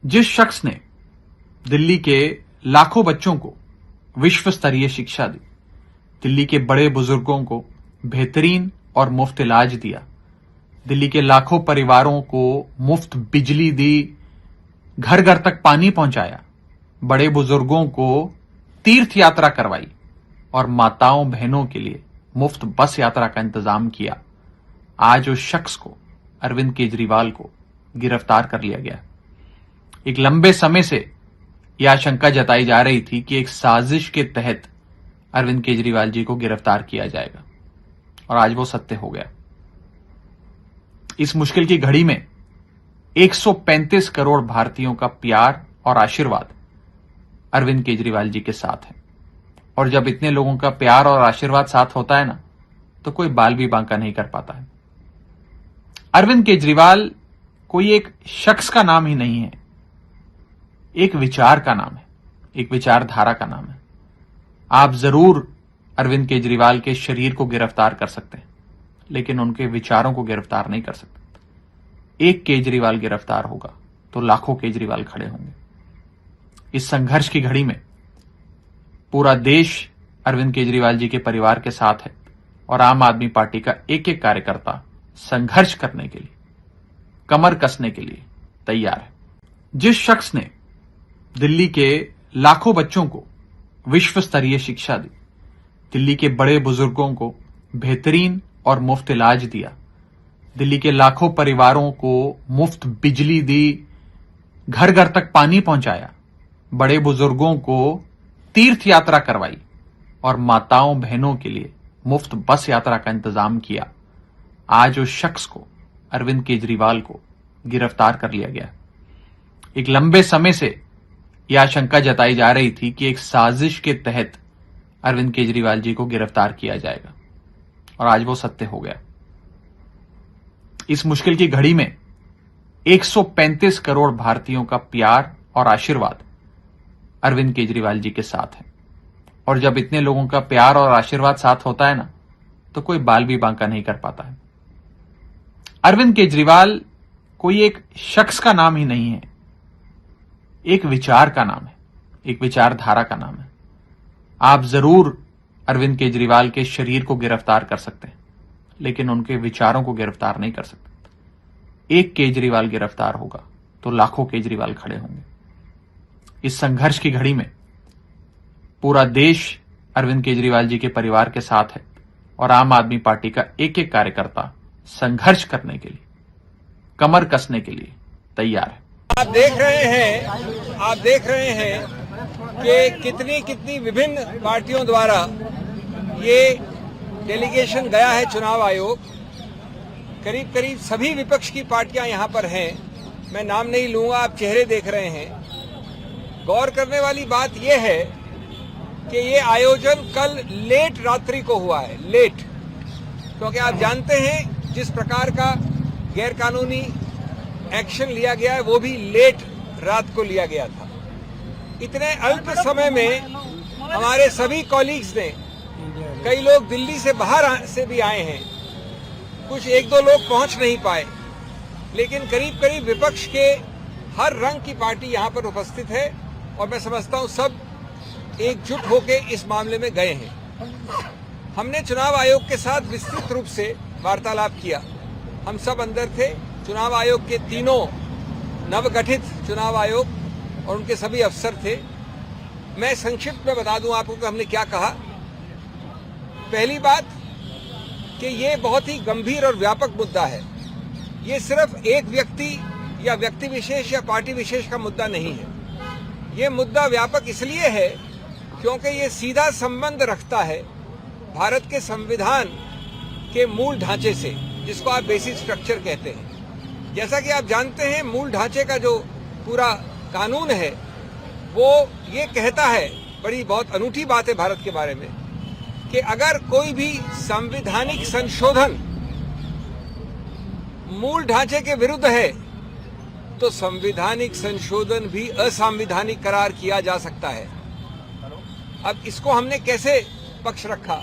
जिस शख्स ने दिल्ली के लाखों बच्चों को विश्व स्तरीय शिक्षा दी, दिल्ली के बड़े बुजुर्गों को बेहतरीन और मुफ्त इलाज दिया, दिल्ली के लाखों परिवारों को मुफ्त बिजली दी, घर घर तक पानी पहुंचाया, बड़े बुजुर्गों को तीर्थ यात्रा करवाई और माताओं बहनों के लिए मुफ्त बस यात्रा का इंतजाम किया, आज उस शख्स को, अरविंद केजरीवाल को गिरफ्तार कर लिया गया। एक लंबे समय से यह आशंका जताई जा रही थी कि एक साजिश के तहत अरविंद केजरीवाल जी को गिरफ्तार किया जाएगा और आज वो सत्य हो गया। इस मुश्किल की घड़ी में 135 करोड़ भारतीयों का प्यार और आशीर्वाद अरविंद केजरीवाल जी के साथ है। और जब इतने लोगों का प्यार और आशीर्वाद साथ होता है ना, तो कोई बाल भी बांका नहीं कर पाता है। अरविंद केजरीवाल कोई एक शख्स का नाम ही नहीं है, एक विचार का नाम है, एक विचारधारा का नाम है। आप जरूर अरविंद केजरीवाल के शरीर को गिरफ्तार कर सकते हैं, लेकिन उनके विचारों को गिरफ्तार नहीं कर सकते। एक केजरीवाल गिरफ्तार होगा तो लाखों केजरीवाल खड़े होंगे। इस संघर्ष की घड़ी में पूरा देश अरविंद केजरीवाल जी के परिवार के साथ है और आम आदमी पार्टी का एक एक कार्यकर्ता संघर्ष करने के लिए, कमर कसने के लिए तैयार है। जिस शख्स ने दिल्ली के लाखों बच्चों को विश्व स्तरीय शिक्षा दी, दिल्ली के बड़े बुजुर्गों को बेहतरीन और मुफ्त इलाज दिया, दिल्ली के लाखों परिवारों को मुफ्त बिजली दी, घर घर तक पानी पहुंचाया, बड़े बुजुर्गों को तीर्थ यात्रा करवाई और माताओं बहनों के लिए मुफ्त बस यात्रा का इंतजाम किया, आज उस शख्स को, अरविंद केजरीवाल को गिरफ्तार कर लिया गया। एक लंबे समय से यह आशंका जताई जा रही थी कि एक साजिश के तहत अरविंद केजरीवाल जी को गिरफ्तार किया जाएगा और आज वो सत्य हो गया। इस मुश्किल की घड़ी में 135 करोड़ भारतीयों का प्यार और आशीर्वाद अरविंद केजरीवाल जी के साथ है। और जब इतने लोगों का प्यार और आशीर्वाद साथ होता है ना, तो कोई बाल भी बांका नहीं कर पाता है। अरविंद केजरीवाल कोई एक शख्स का नाम ही नहीं है, एक विचार का नाम है, एक विचारधारा का नाम है। आप जरूर अरविंद केजरीवाल के शरीर को गिरफ्तार कर सकते हैं, लेकिन उनके विचारों को गिरफ्तार नहीं कर सकते। एक केजरीवाल गिरफ्तार होगा तो लाखों केजरीवाल खड़े होंगे। इस संघर्ष की घड़ी में पूरा देश अरविंद केजरीवाल जी के परिवार के साथ है और आम आदमी पार्टी का एक एक कार्यकर्ता संघर्ष करने के लिए, कमर कसने के लिए तैयार है। आप देख रहे हैं कि कितनी विभिन्न पार्टियों द्वारा ये डेलीगेशन गया है चुनाव आयोग। करीब सभी विपक्ष की पार्टियां यहां पर हैं। मैं नाम नहीं लूंगा, आप चेहरे देख रहे हैं। गौर करने वाली बात यह है कि ये आयोजन कल लेट रात्रि को हुआ है, लेट, क्योंकि आप जानते हैं जिस प्रकार का गैरकानूनी एक्शन लिया गया है वो भी लेट रात को लिया गया था। इतने अल्प समय में हमारे सभी कॉलीग्स ने, कई लोग दिल्ली से बाहर से भी आए हैं, कुछ एक दो लोग पहुंच नहीं पाए, लेकिन करीब विपक्ष के हर रंग की पार्टी यहां पर उपस्थित है और मैं समझता हूं सब एकजुट होकर इस मामले में गए हैं। हमने चुनाव आयोग के साथ विस्तृत रूप से वार्तालाप किया। हम सब अंदर थे, चुनाव आयोग के तीनों नवगठित चुनाव आयोग और उनके सभी अफसर थे। मैं संक्षिप्त में बता दूं आपको कि हमने क्या कहा। पहली बात कि ये बहुत ही गंभीर और व्यापक मुद्दा है। ये सिर्फ एक व्यक्ति या व्यक्ति विशेष या पार्टी विशेष का मुद्दा नहीं है। ये मुद्दा व्यापक इसलिए है क्योंकि ये सीधा संबंध रखता है भारत के संविधान के मूल ढांचे से, जिसको आप बेसिक स्ट्रक्चर कहते हैं। जैसा कि आप जानते हैं, मूल ढांचे का जो पूरा कानून है वो ये कहता है, बड़ी बहुत अनूठी बात है भारत के बारे में, कि अगर कोई भी संवैधानिक संशोधन मूल ढांचे के विरुद्ध है तो संवैधानिक संशोधन भी असंवैधानिक करार किया जा सकता है। अब इसको हमने कैसे पक्ष रखा?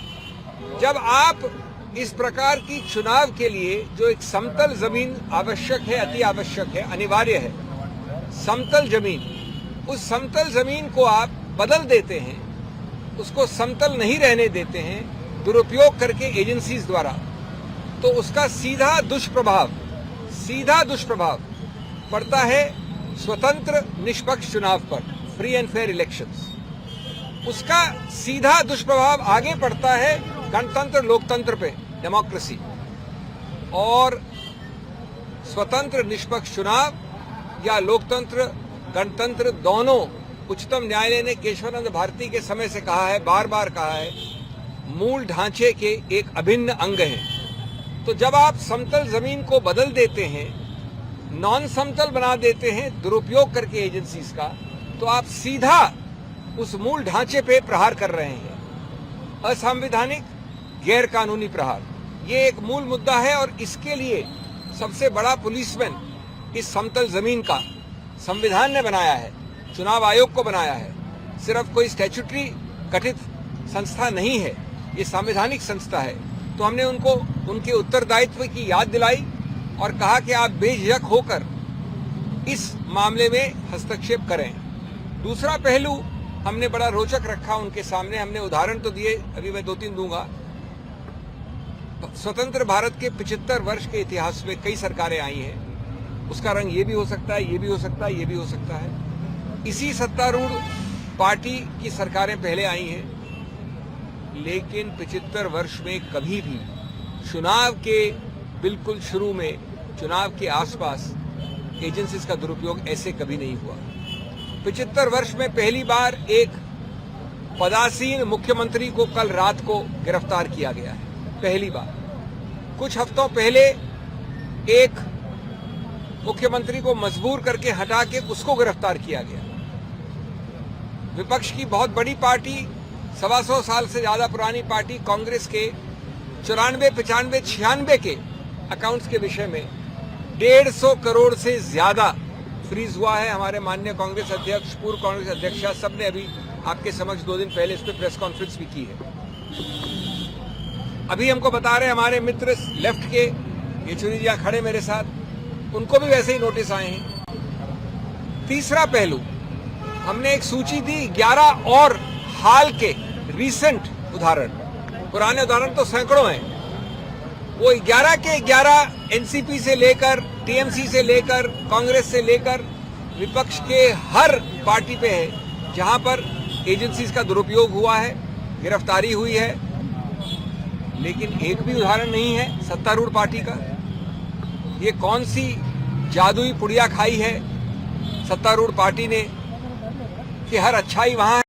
जब आप इस प्रकार की चुनाव के लिए जो एक समतल जमीन आवश्यक है, अति आवश्यक है, अनिवार्य है, समतल जमीन, उस समतल जमीन को आप बदल देते हैं, उसको समतल नहीं रहने देते हैं दुरुपयोग करके एजेंसीज द्वारा, तो उसका सीधा दुष्प्रभाव पड़ता है स्वतंत्र निष्पक्ष चुनाव पर, फ्री एंड फेयर इलेक्शंस। उसका सीधा दुष्प्रभाव आगे पड़ता है गणतंत्र लोकतंत्र पे, डेमोक्रेसी। और स्वतंत्र निष्पक्ष चुनाव या लोकतंत्र गणतंत्र दोनों उच्चतम न्यायालय ने केशवानंद भारती के समय से कहा है, बार बार कहा है, मूल ढांचे के एक अभिन्न अंग हैं। तो जब आप समतल जमीन को बदल देते हैं, नॉन समतल बना देते हैं दुरुपयोग करके एजेंसीज का, तो आप सीधा उस मूल ढांचे पे प्रहार कर रहे हैं, असंवैधानिक गैर कानूनी प्रहार। ये एक मूल मुद्दा है और इसके लिए सबसे बड़ा पुलिसमैन इस समतल जमीन का संविधान ने बनाया है, चुनाव आयोग को बनाया है। सिर्फ कोई स्टैट्यूटरी गठित संस्था नहीं है, ये संवैधानिक संस्था है। तो हमने उनको उनके उत्तरदायित्व की याद दिलाई और कहा कि आप बेझिझक होकर इस मामले में हस्तक्षेप करें। दूसरा पहलू हमने बड़ा रोचक रखा उनके सामने, हमने उदाहरण तो दिए, अभी मैं 2-3 दूंगा। स्वतंत्र भारत के 75 वर्ष के इतिहास में कई सरकारें आई हैं, उसका रंग ये भी हो सकता है, ये भी हो सकता है, ये भी हो सकता है। इसी सत्तारूढ़ पार्टी की सरकारें पहले आई हैं, लेकिन 75 वर्ष में कभी भी चुनाव के बिल्कुल शुरू में, चुनाव के आसपास एजेंसीज का दुरुपयोग ऐसे कभी नहीं हुआ। 75 वर्ष में पहली बार एक पदासीन मुख्यमंत्री को कल रात को गिरफ्तार किया गया है, पहली बार। कुछ हफ्तों पहले एक मुख्यमंत्री को मजबूर करके हटा के उसको गिरफ्तार किया गया। विपक्ष की बहुत बड़ी पार्टी, 125 साल से ज्यादा पुरानी पार्टी कांग्रेस के 94, 95, 96 के अकाउंट्स के विषय में 150 करोड़ से ज्यादा फ्रीज हुआ है। हमारे माननीय कांग्रेस अध्यक्ष, पूर्व कांग्रेस अध्यक्षा, सबने अभी आपके समक्ष 2 दिन पहले इस पर प्रेस कॉन्फ्रेंस भी की है। अभी हमको बता रहे हमारे मित्र लेफ्ट के, येचुरी जी खड़े मेरे साथ, उनको भी वैसे ही नोटिस आए हैं। तीसरा पहलू, हमने एक सूची दी 11 और हाल के रीसेंट उदाहरण, पुराने उदाहरण तो सैकड़ों हैं। वो 11 के 11 एनसीपी से लेकर, टीएमसी से लेकर, कांग्रेस से लेकर विपक्ष के हर पार्टी पे है जहां पर एजेंसीज का दुरुपयोग हुआ है, गिरफ्तारी हुई है। लेकिन एक भी उदाहरण नहीं है सत्तारूढ़ पार्टी का। ये कौन सी जादुई पुड़िया खाई है सत्तारूढ़ पार्टी ने कि हर अच्छाई वहां